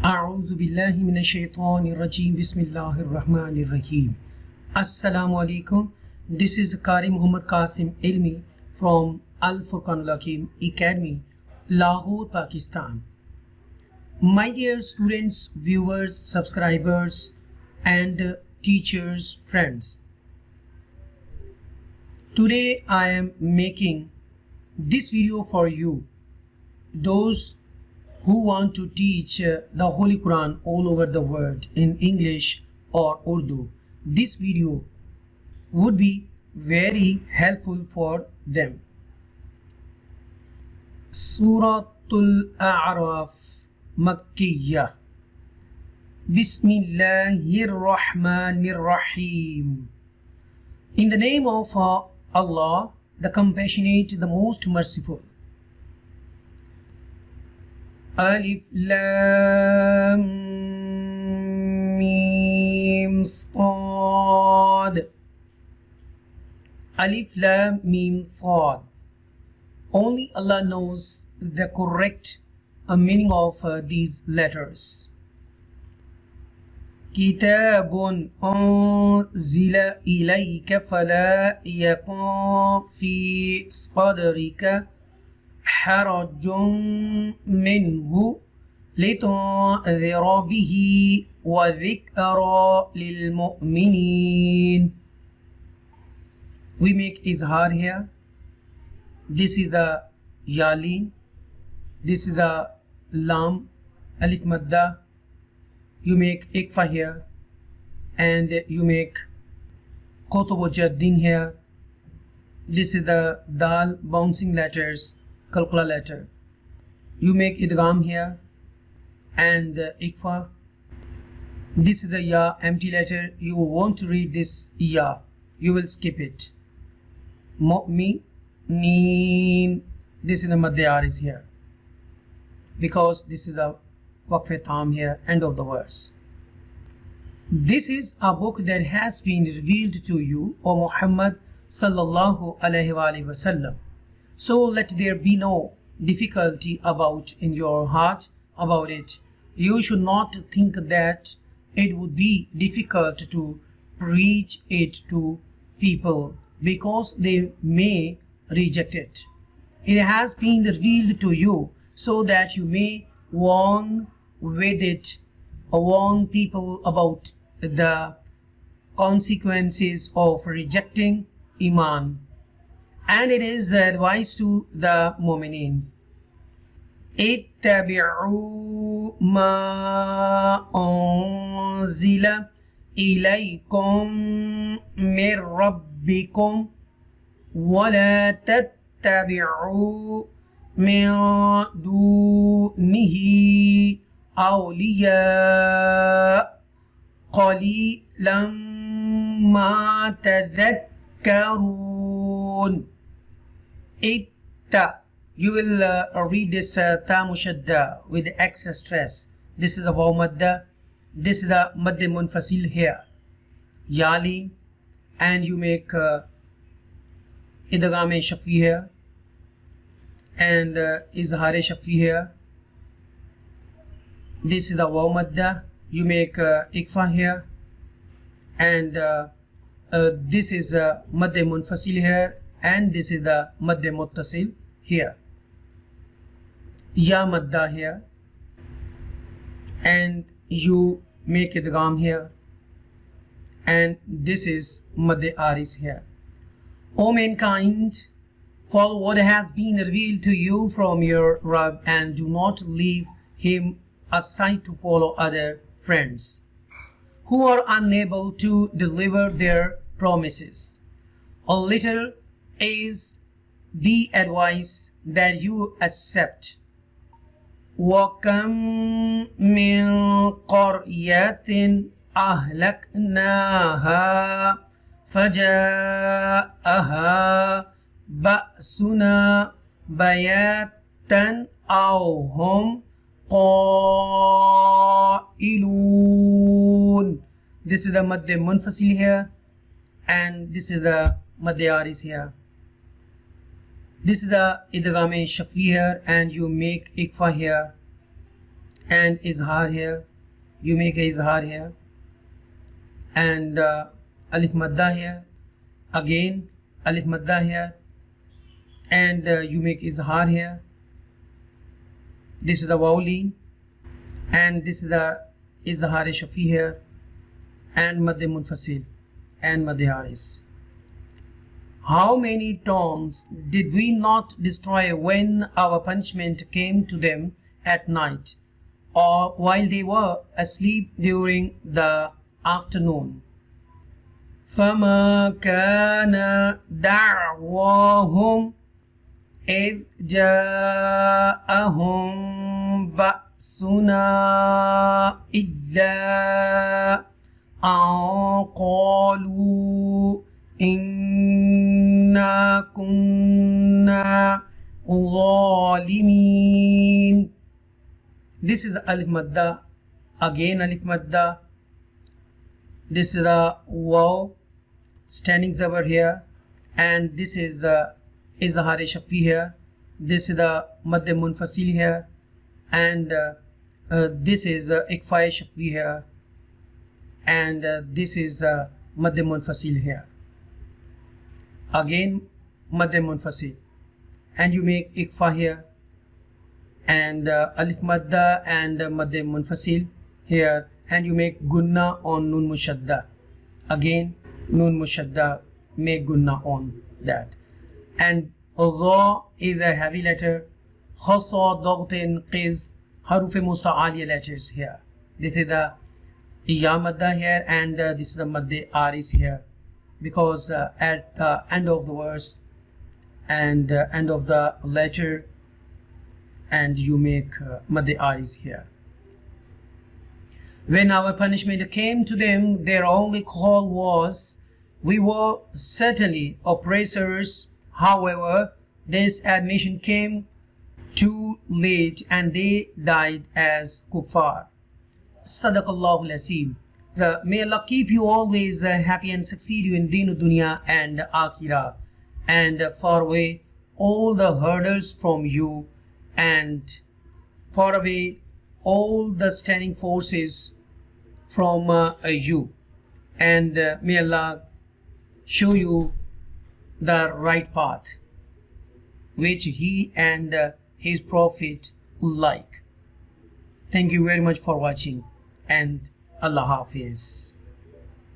اعوذ باللہ من الشیطان الرجیم بسم اللہ الرحمن الرحیم. Assalamu alaikum. This is Qari Muhammad Qasim Ilmi from Al-Furqan Ul Hakeem Academy, Lahore, Pakistan. My dear students, viewers, subscribers and teachers, friends. Today I am making this video for you, those who want to teach the Holy Quran all over the world in English or Urdu. This video would be very helpful for them. Suratul A'raf Makkiyah. Bismillahir Rahmanir Rahim. In the name of Allah, the compassionate, the most merciful. Alif Lam Mim Sad. Alif Lam Mim Sad. Only Allah knows the correct meaning of these letters. Kitabun anzila ilayka fala yakun fi sadrika حرج منه لتنذر به وذكرى للمؤمنين. We make izhar here. This is the yali. This is the lam, alif madda. You make ikfa here, and you make qutb jaddin here. This is the dal, bouncing letters, qalqala letter. You make idgham here and ikfa. This is the ya, empty letter. You want to read this ya, you will skip it. Mu'mineen. This is the madhyar is here, because this is the waqf tam here, end of the verse. This is a book that has been revealed to you, O Muhammad sallallahu alaihi wasallam. So let there be no difficulty about in your heart about it. You should not think that it would be difficult to preach it to people because they may reject it. It has been revealed to you so that you may warn with it, or warn people about the consequences of rejecting Iman. And it is advice to the mu'mineen. اتبعوا ما أنزل إليكم من ربكم ولا تتبعوا من دونه أولياء قليلا ما تذكرون. You will read this ta mushadda with extra stress. This is the waw madda. This is the madd munfasil here, yali, and you make idgham shafi here and izhar shafi here. This is the waw madda. You make ikfa here, and this is madd munfasil here, and this is the madd muttasil here. Ya madda here, and you make idgham here, and this is madde aris here. O mankind, follow what has been revealed to you from your Rabb, and do not leave him aside to follow other friends who are unable to deliver their promises. A little is the advice that you accept. وَكَمْ مِنْ قَرْيَةٍ أَهْلَكْنَاهَا فَجَاءَهَا بَأْسُنَا بَيَاتًا أَوْ هُمْ قَائِلُونَ. This is the madd munfasil here, and this is the madd aris here. This is the idgham shafi here, and you make ikfa here, and izhar here, you make a izhar here, and alif madda here, again alif madda here, and you make izhar here. This is the vowel, and this is the izhar shafi here, and mad munfasil and mad haris. How many tombs did we not destroy when our punishment came to them at night, or while they were asleep during the afternoon? فَمَا كَانَ دَعْوَاهُمْ إِذْ جَاءَهُمْ بَأْسُنَا إِلَّا أَنْ قَالُوا إِنَّا كُنَّا ظَالِمِينَ. This is alif madda, again alif madda. This is the waw, standing zabar here, and this is izhar shafi here. This is the mad munfasil here, and this is ikfa shafi here, and this is mad munfasil here. Again mad munfasil, and you make ikfa here, and alif madda and mad munfasil here, and you make gunna on nun mushadda. Again nun mushadda, make gunna on that. And dha is a heavy letter, khasa, dagtin, qiz, haruf musta'aliya letters here. This is the ya madda here, and this is the madde aris here, because at the end of the verse and end of the letter, and you make madde aris here. When our punishment came to them, their only call was, "We were certainly oppressors." However, this admission came too late and they died as kuffar. Sadaqallahu al-Azim. May Allah keep you always happy and succeed you in Deen Dunya and Akhirah, and far away all the hurdles from you, and far away all the standing forces from you, and may Allah show you the right path which He and His Prophet like. Thank you very much for watching, and Allah Hafiz.